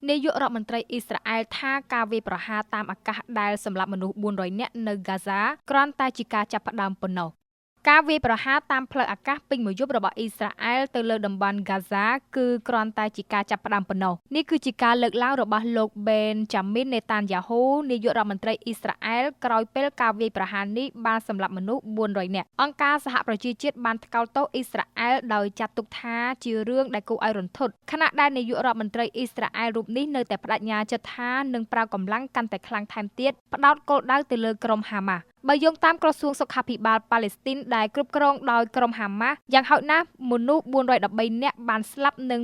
នាយករដ្ឋមន្ត្រីអ៊ីស្រាអែលថាការវាយប្រហារតាមអាកាសដែលសម្លាប់មនុស្ស400នាក់នៅហ្គាហ្សាគ្រាន់តែជាការចាប់ផ្ដើមប៉ុណ្ណោះការវាយប្រហារតាមផ្លូវអាកាសពេញមួយយប់របស់អ៊ីស្រាអែលទៅលើតំបន់ហ្គាហ្សាគឺគ្រាន់តែជាការចាប់ផ្ដើមប៉ុណ្ណោះនេះគឺជាការលើកឡើងរបស់លោកបេនចាមីន នេតានយ៉ាហ៊ូនាយករដ្ឋមន្ត្រីអ៊ីស្រាអែលក្រោយពេលការវាយប្រហារនេះបានសម្លាប់មនុស្ស400នាក់អង្គការសហប្រជាជាតិបានថ្កោលទោសអ៊ីស្រាអែលដោយចាត់ទុកថាជារឿងដែលគួរឲ្យរន្ធត់ខណៈដែលនាយករដ្ឋមន្ត្រីអ៊ីស្រាអែលរូបនេះនៅតែបដិញ្ញាចិត្តថានឹងប្រើកម្លាំងកាន់តែខ្លាំងថែមទៀតផ្ដោតគោលដៅទៅលើក្រុមហាម៉ាស់បើយោងតាមក្រសួងសុខាភិបាលប៉ាឡេស្ទីនដែលគ្រប់គ្រងដោយក្រុមហាម៉ាស់យ៉ាងហោចណាស់មនុស្ស413នាក់បានស្លាប់និង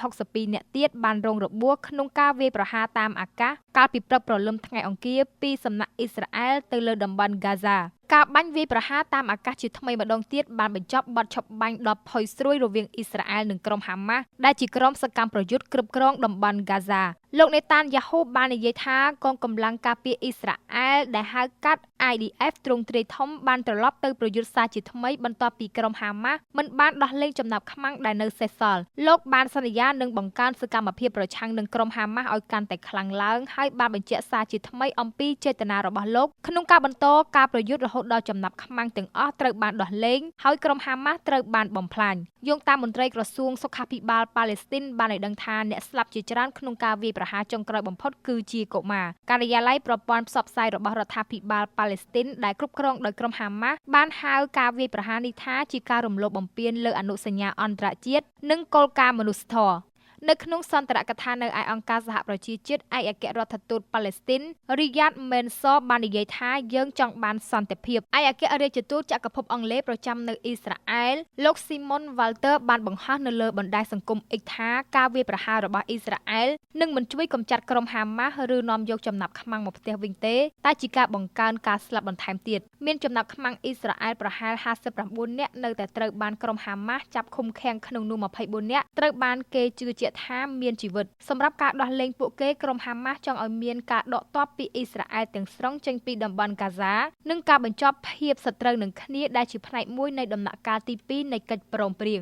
562នាក់ទៀតបានរងរបួសក្នុងការវាយប្រហារតាមអាកាសកាលពីព្រឹកព្រលឹមថ្ងៃអង្គារពីសំណាក់អ៊ីស្រាអែលទៅលើតំបន់ហ្គាហ្សាការបាញ់វាយប្រហារតាមអាកាសជាថ្មីម្ដងទៀតបានបញ្ចប់បទឈប់បាញ់ដ៏ផុយស្រួយរវាងអ៊ីស្រាអែលនិងក្រុមហាម៉ាស់ដែលជាក្រុមសកម្មប្រយុទ្ធគ្រប់គ្រងតំបន់ហ្គាហ្សាលោកនេតានយ៉ាហ៊ូបាននិយាយថាកងកម្លាំងការពារអ៊ីស្រាអែលដែលហៅកាត់ IDF ទ្រង់ទ្រាយធំបានត្រឡប់ទៅប្រយុទ្ធសារជាថ្មីបន្ទាប់ពីក្រុមហាម៉ាស់មិនបានដោះលែងចំណាប់ខ្មាំងដែលនៅសេសសល់លោកបានសន្យានឹងបង្កើនសកម្មភាពប្រឆាំងនឹងក្រុមហាម៉ាស់ឲ្យកាន់តែខ្លាំងឡើងហើយបានបញ្ជាក់សារជាថ្មីអំពីចេតនារបស់លោកក្នុងការបន្តការប្រយុទ្ធរហូតដល់ចំណាប់ខ្មាំងទាំងអស់ត្រូវបានដោះលែងហើយក្រុមហាម៉ាស់ត្រូវបានបំផ្លាញយោងតាមមន្ត្រីក្រសួងសុខាភិបាលប៉ាឡេស្ទីនបានឲ្យដឹងថាអ្នកស្លាប់ជាច្រើនក្នុងការវាយប្រហារចុងក្រោយបំផុតគឺជាកុមារការិយាល័យប្រព័ន្ធផ្សព្វផ្សាយរបស់រដ្ឋាភិបាលប៉ាឡេស្ទីនដែលគ្រប់គ្រងដោយក្រុមហាម៉ាស់បានហៅការវាយប្រហារនេះថាជាការរំលោភបំពានលើអនុសញ្ញាអន្តរជាតិនិងគោលការណ៍មនុស្សធម៌នៅក្នុងសន្ទរកថានៅឯអង្គការសហប្រជាជាតិឯកអគ្គរដ្ឋទូតប៉ាឡេស្ទីនរីយ៉ាតមែនសបាននិយាយថាយើងចង់បានសន្តិភាពឯកអគ្គរដ្ឋទូតចក្រភពអង់គ្លេសប្រចាំនៅអ៊ីស្រាអែលលោកស៊ីមុនវ៉ាល់ទ័របានបង្ហោះនៅលើបណ្ដាញសង្គម X ថាការវាយប្រហាររបស់អ៊ីស្រាអែលនឹងមិនជួយកម្ចាត់ក្រុមហាម៉ាស់ឬនាំយកចំណាប់ខ្មាំងមកផ្ទះវិញទេតែជាការបង្កើនការស្លាប់បន្ថែមទៀតមានចំណាប់ខ្មាំងអ៊ីស្រាអែលប្រហែល59នាក់នៅតែត្រូវបានក្រុមហាម៉ាស់ចាប់ឃុំឃាំងក្នុងនោះ24នាក់ត្រូវបានគេជឿជាក់ថាមានជីវិតសម្រាប់ការដោះលែងពួកគេក្រុមហាម៉ាស់ចង់ឲ្យមានការដកទ័ពពីអ៊ីស្រាអែលទាំងស្រុងចេញពីតំបន់ហ្គាហ្សានិងការបញ្ចប់ភាពសត្រូវនឹងគ្នាដែលជាផ្នែកមួយនៃដំណាក់កាលទី2នៃកិច្ចព្រមព្រៀង